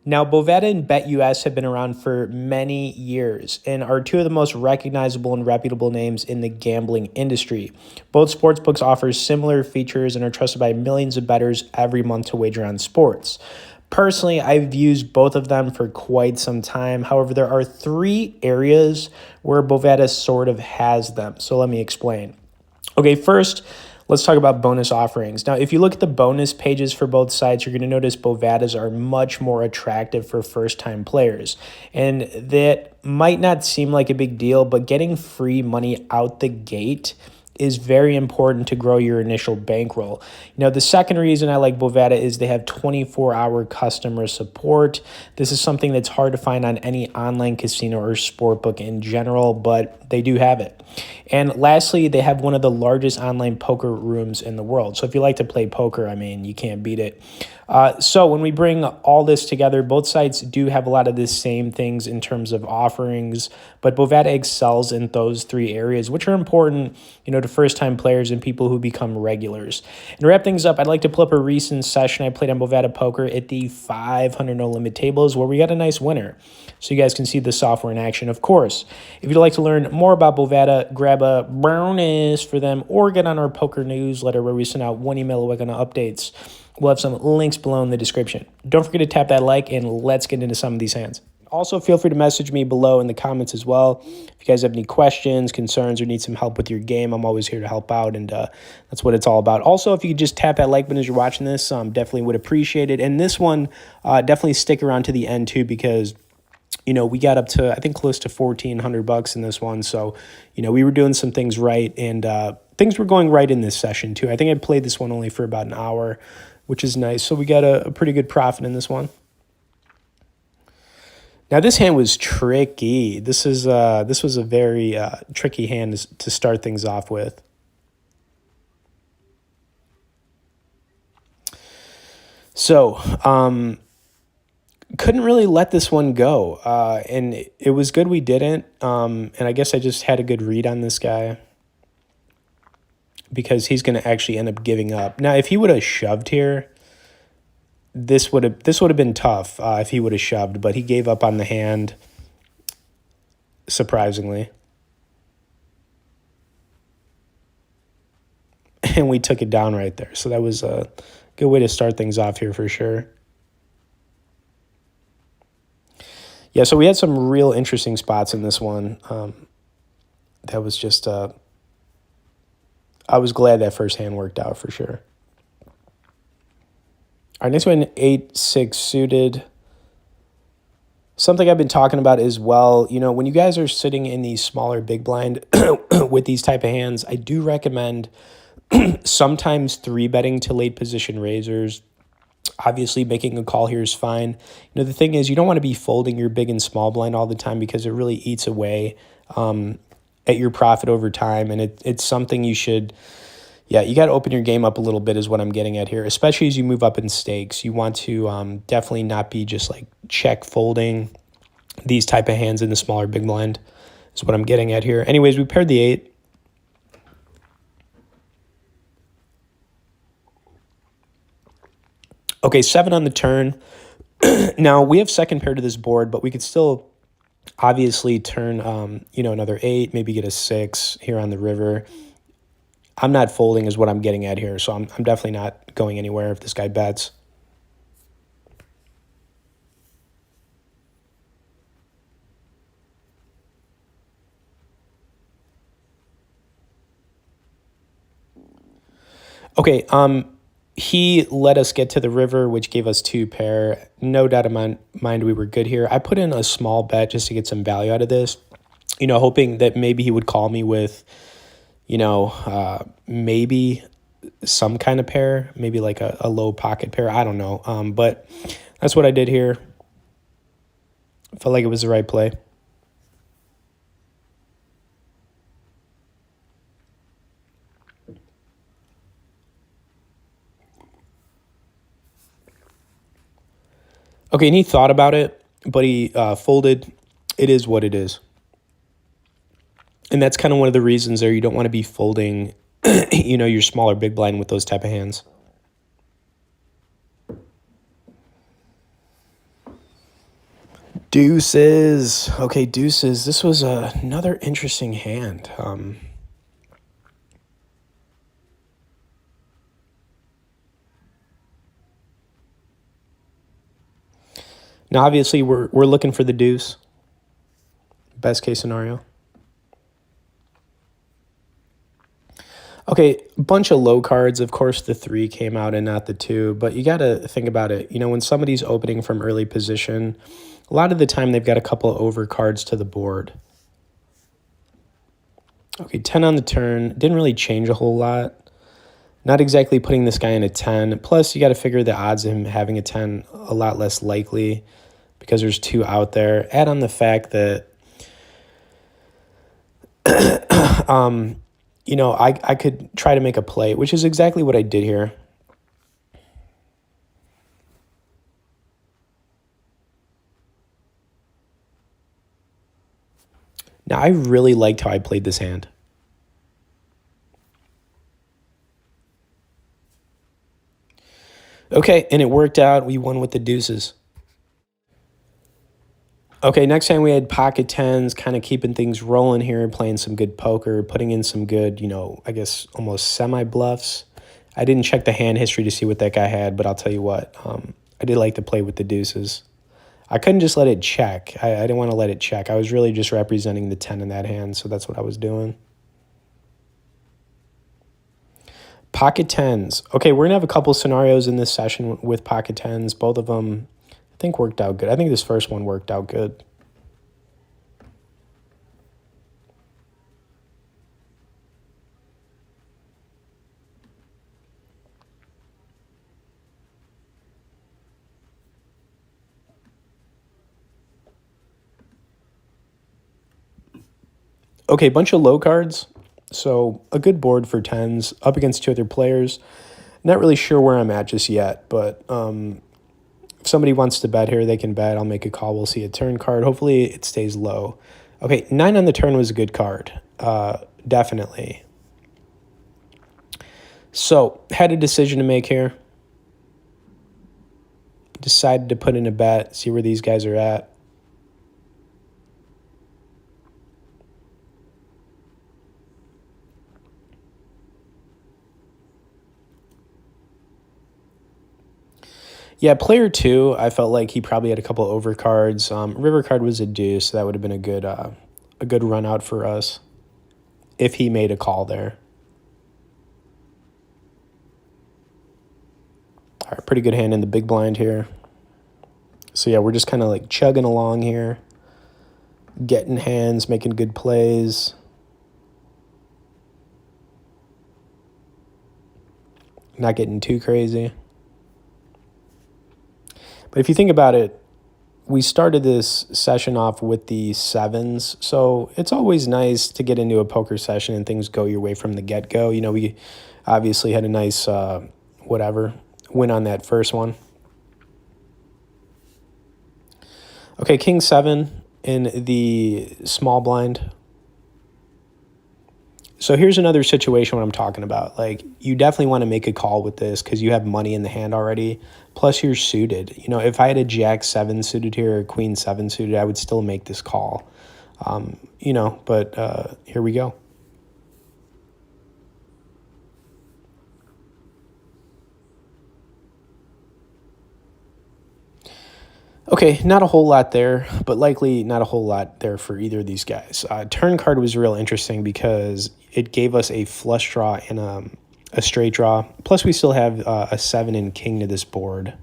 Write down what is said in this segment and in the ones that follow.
Now, Bovada and BetUS have been around for many years and are two of the most recognizable and reputable names in the gambling industry. Both sportsbooks offer similar features and are trusted by millions of bettors every month to wager on sports. Personally, I've used both of them for quite some time. However, there are three areas where Bovada sort of has them. So let me explain. Okay, first, let's talk about bonus offerings. Now, if you look at the bonus pages for both sites, you're going to notice Bovadas are much more attractive for first-time players. And that might not seem like a big deal, but getting free money out the gate is very important to grow your initial bankroll. The second reason I like Bovada is they have 24-hour customer support. This is something that's hard to find on any online casino or sportbook in general, but they do have it. And lastly, they have one of the largest online poker rooms in the world. So if you like to play poker, you can't beat it. So when we bring all this together, both sites do have a lot of the same things in terms of offerings, but Bovada excels in those three areas, which are important, to first-time players and people who become regulars. And to wrap things up, I'd like to pull up a recent session I played on Bovada Poker at the 500 no limit tables where we got a nice winner. So you guys can see the software in action. Of course, if you'd like to learn more about Bovada, grab a bonus for them or get on our poker newsletter where we send out one email a week on updates. We'll have some links below in the description. Don't forget to tap that like, and let's get into some of these hands. Also, feel free to message me below in the comments as well. If you guys have any questions, concerns, or need some help with your game, I'm always here to help out, and that's what it's all about. Also, if you could just tap that like button as you're watching this, definitely would appreciate it. And this one, definitely stick around to the end too, because we got up to, I think, close to $1,400 in this one. So, we were doing some things right, and things were going right in this session too. I think I played this one only for about an hour, which is nice. So we got a pretty good profit in this one. Now this hand was tricky. This was a very tricky hand to start things off with. So couldn't really let this one go, and it was good we didn't. And I guess I just had a good read on this guy, because he's going to actually end up giving up. Now, if he would have shoved here, this would have been tough if he would have shoved, but he gave up on the hand, surprisingly. And we took it down right there. So that was a good way to start things off here for sure. Yeah, so we had some real interesting spots in this one. That was just... I was glad that first hand worked out for sure. All right, next one, 8-6 suited. Something I've been talking about as well, when you guys are sitting in these smaller big blind with these type of hands, I do recommend sometimes 3-betting to late position raisers. Obviously, making a call here is fine. The thing is, you don't want to be folding your big and small blind all the time, because it really eats away at your profit over time, and it's something you should, you got to open your game up a little bit is what I'm getting at here, especially as you move up in stakes. You want to definitely not be just like check folding these type of hands in the smaller big blind is what I'm getting at here. Anyways, we paired the 8. Okay, 7 on the turn. Now, we have second pair to this board, but we could still obviously turn, another 8, maybe get a 6 here on the river. I'm not folding is what I'm getting at here, so I'm definitely not going anywhere if this guy bets. Okay, he let us get to the river, which gave us 2 pair. No doubt in my mind we were good here. I put in a small bet just to get some value out of this, hoping that maybe he would call me with, maybe some kind of pair, maybe like a low pocket pair. I don't know. But that's what I did here. Felt like it was the right play. Okay, and he thought about it, but he folded. It is what it is. And that's kind of one of the reasons there. You don't want to be folding, your smaller big blind with those type of hands. Deuces. Okay, deuces. This was another interesting hand. Now, obviously, we're looking for the deuce. Best case scenario. Okay, bunch of low cards. Of course, the 3 came out and not the 2, but you got to think about it. You know, when somebody's opening from early position, a lot of the time they've got a couple of over cards to the board. Okay, 10 on the turn. Didn't really change a whole lot. Not exactly putting this guy in a 10. Plus, you got to figure the odds of him having a 10 a lot less likely because there's 2 out there. Add on the fact that you know, I could try to make a play, which is exactly what I did here. Now, I really liked how I played this hand. Okay, and it worked out. We won with the deuces. Okay, next time we had pocket tens, kind of keeping things rolling here, playing some good poker, putting in some good, you know, I guess almost semi-bluffs. I didn't check the hand history to see what that guy had, but I'll tell you what, I did like to play with the deuces. I couldn't just let it check. I didn't want to let it check. I was really just representing the 10 in that hand, so that's what I was doing. Pocket tens. Okay, we're going to have a couple scenarios in this session with pocket tens. Both of them, I think, worked out good. I think this first one worked out good. Okay, bunch of low cards. So a good board for tens up against 2 other players. Not really sure where I'm at just yet, but if somebody wants to bet here, they can bet. I'll make a call. We'll see a turn card. Hopefully it stays low. Okay, 9 on the turn was a good card. Definitely. So had a decision to make here. Decided to put in a bet, see where these guys are at. Yeah, player 2, I felt like he probably had a couple overcards. River card was a deuce, so that would have been a good run out for us if he made a call there. All right, pretty good hand in the big blind here. So yeah, we're just kind of like chugging along here, getting hands, making good plays. Not getting too crazy. But if you think about it, we started this session off with the 7s, so it's always nice to get into a poker session and things go your way from the get-go. You know, we obviously had a nice, win on that first one. Okay, king 7 in the small blind. So here's another situation what I'm talking about. Like, you definitely want to make a call with this because you have money in the hand already. Plus, you're suited. You know, if I had a jack 7 suited here or queen 7 suited, I would still make this call. You know, but here we go. Okay, not a whole lot there, but likely not a whole lot there for either of these guys. Turn card was real interesting because it gave us a flush draw and a straight draw. Plus, we still have a 7 and king to this board.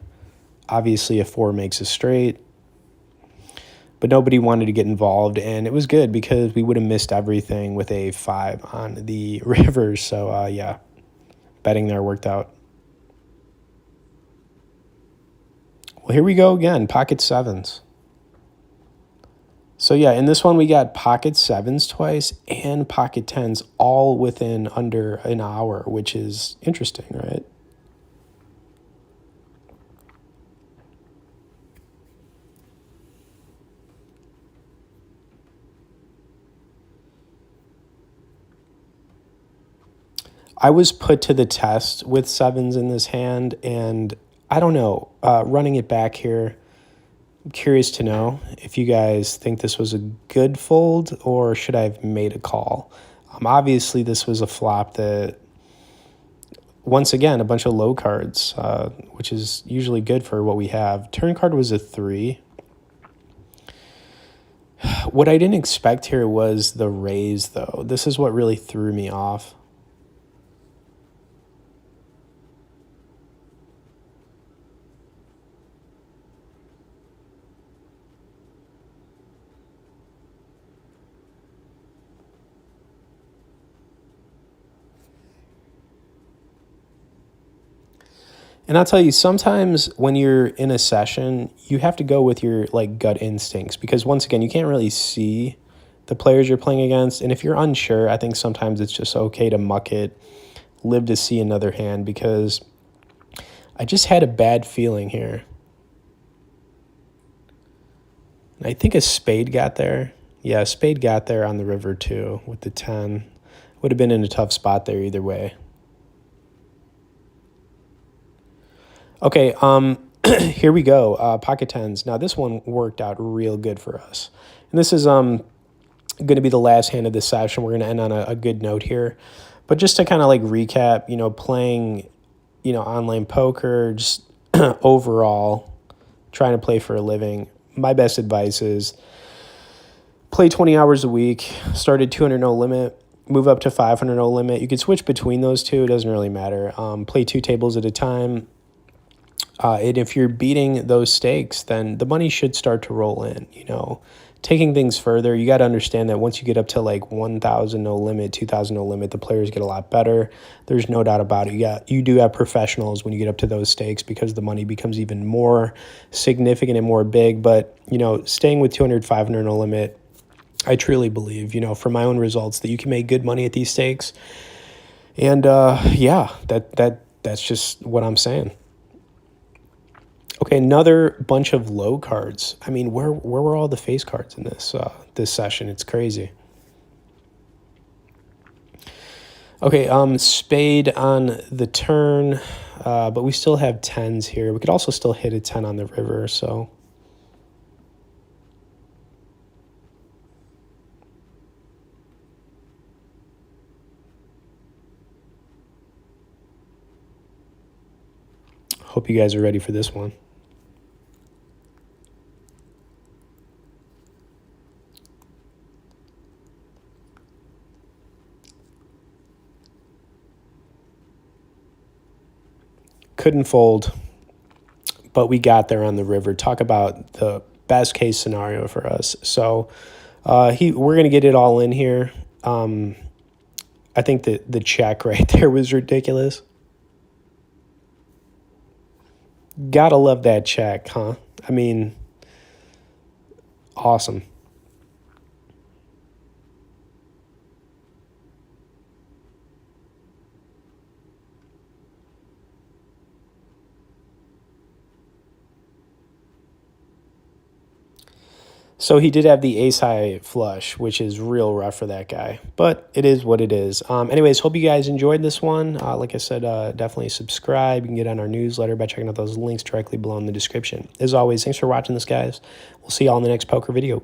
Obviously, a 4 makes a straight, but nobody wanted to get involved, and it was good because we would have missed everything with a 5 on the river. So, yeah, betting there worked out. Well, here we go again, pocket 7s. So yeah, in this one we got pocket 7s twice and pocket 10s all within under an hour, which is interesting, right? I was put to the test with 7s in this hand, and I don't know, running it back here, I'm curious to know if you guys think this was a good fold or should I have made a call. Obviously, this was a flop that, once again, a bunch of low cards, which is usually good for what we have. Turn card was a 3. What I didn't expect here was the raise, though. This is what really threw me off. And I'll tell you, sometimes when you're in a session, you have to go with your like gut instincts because once again, you can't really see the players you're playing against. And if you're unsure, I think sometimes it's just okay to muck it, live to see another hand because I just had a bad feeling here. And I think a spade got there. Yeah, a spade got there on the river too with the 10. Would have been in a tough spot there either way. Okay, here we go. Pocket tens. Now this one worked out real good for us, and this is going to be the last hand of this session. We're going to end on a good note here, but just to kind of like recap, playing, online poker, just overall, trying to play for a living. My best advice is play 20 hours a week. Start at 200 no limit. Move up to 500 no limit. You could switch between those two. It doesn't really matter. Play 2 tables at a time. And if you're beating those stakes, then the money should start to roll in. Taking things further, you got to understand that once you get up to like 1,000 no limit, 2,000 no limit, the players get a lot better. There's no doubt about it. You do have professionals when you get up to those stakes because the money becomes even more significant and more big. But staying with 200, 500 no limit, I truly believe, from my own results, that you can make good money at these stakes. And that's just what I'm saying. Okay, another bunch of low cards. I mean, where were all the face cards in this session? It's crazy. Okay, spade on the turn, but we still have 10s here. We could also still hit a 10 on the river, so. Hope you guys are ready for this one. Couldn't fold, but we got there on the river. Talk about the best case scenario for us. So we're going to get it all in here. I think that the check right there was ridiculous. Gotta love that check, huh? I mean, awesome. So he did have the ace-high flush, which is real rough for that guy. But it is what it is. Anyways, hope you guys enjoyed this one. Like I said, definitely subscribe. You can get on our newsletter by checking out those links directly below in the description. As always, thanks for watching this, guys. We'll see y'all in the next poker video.